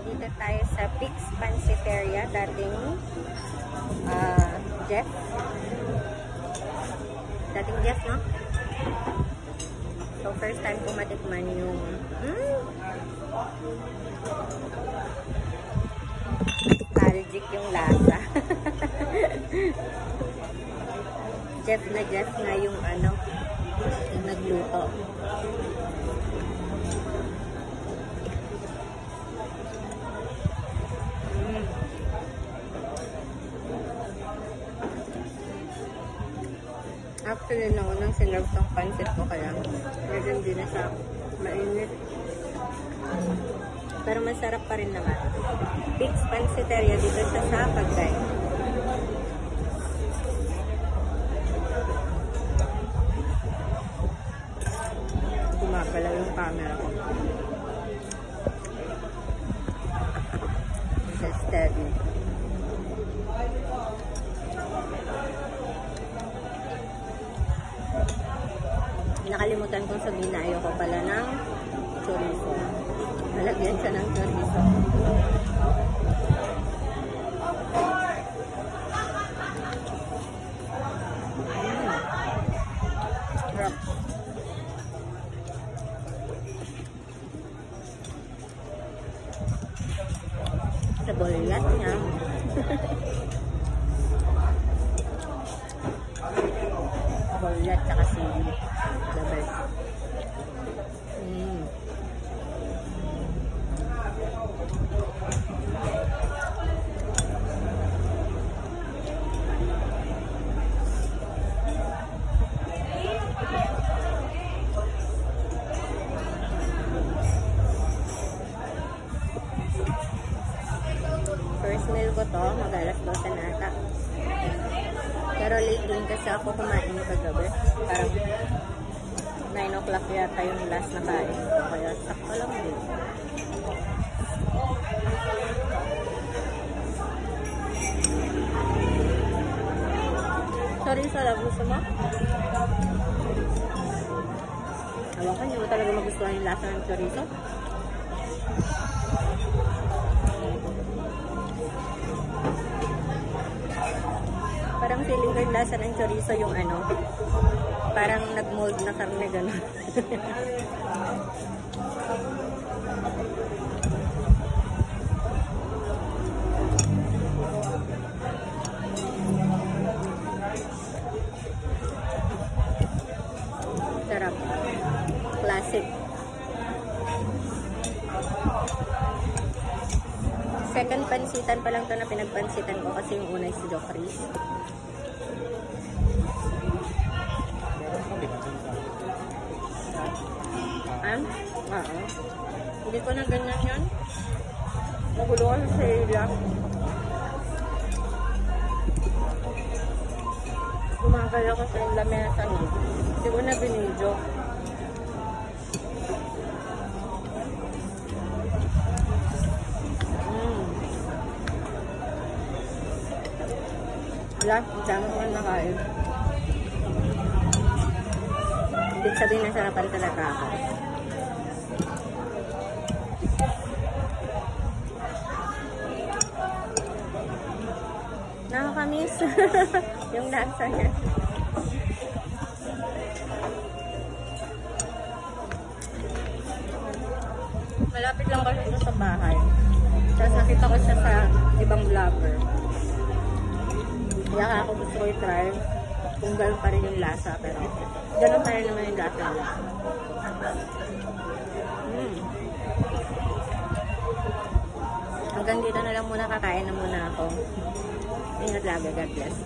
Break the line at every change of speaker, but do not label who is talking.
Nandito tayo sa Pix Pansiteria, dating Jeff. Dating Jeff, no? So, first time ko matikman yung nostalgic yung lasa. Jeff na yung ano, yung nagluto. Actually, naunang sinerve tong pancit ko kaya medyo hindi na siya mainit. Pero masarap pa rin naman. Pix Pansiteria dito siya sa Pagay. Gumagalaw yung camera ko. It's steady. Nakalimutan kong sabihin na ayoko pala ng chorizo. Nalagyan siya ng chorizo. Sarap. Sa bolyat niya. Bolyat tsaka sili. The best. First meal ko to, mag-alas 12 na ata. Pero late din kasi ako kumain kagabi. Parang 9 o'clock yata yung last na kain ko. Kaya sakto lang din. Sorry sa love, gusto mo? Alam ko, hindi mo talaga magustuhan yung lasa ng chorizo. Parang feeling ko yung lasa ng chorizo yung ano, parang nag-mold na karne gano'n. Sarap. Classic. Second pansitan pa lang to na pinagpansitan ko kasi yung una is si Joffrey's. Oo. Hindi ko na ganyan yan. Nagulungan sa ila. Gumagala ko sa lamesa niya. Hindi ko na binidyo. Wala, dami ko na nakain. Ibig sabihin na sarapan talaga ako. Nakakamiss yung lasa niya. Malapit lang kasi ito sa bahay. Tapos nakita ko siya sa ibang vlogger. Kaya ako gusto ko i-try kung gano'n pa rin yung lasa. Pero gano'n pa rin naman yung lasa niya. Hanggang dito na lang muna, kakain na muna ako. Ingat lagi, God bless.